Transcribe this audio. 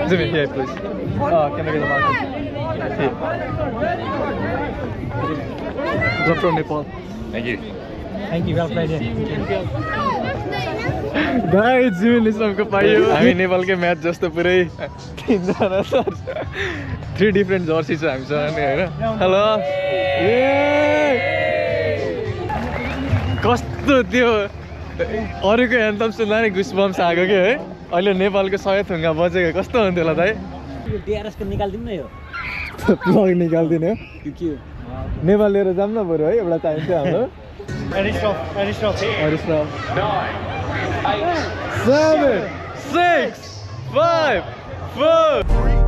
Jimmy, here, please. Can I get a marker? Here. Drop from Nepal. Thank you. Thank you, well played. Guys, Jimmy सबको पाइयो हामी नेपालकै match जस्तो पुरै तीनजना सर 3 डिफरेन्ट जर्सी छ हामीसँग नि हैन हेलो कस्तो त्यो अरूको एन्थम सुन्दा नि गुसबम्स आएको के है अहिले नेपालको 100 थुङ्गा बजेको कस्तो हुन्थ्यो होला दाइ यो डीआरएस को निकाल्दिनु न यो प्लग निकाल्दिने के नेपाल लिएर जाम न बरु है एउटा चाहिन्छ हाम्रो एरिस्टफ 7 6 5 4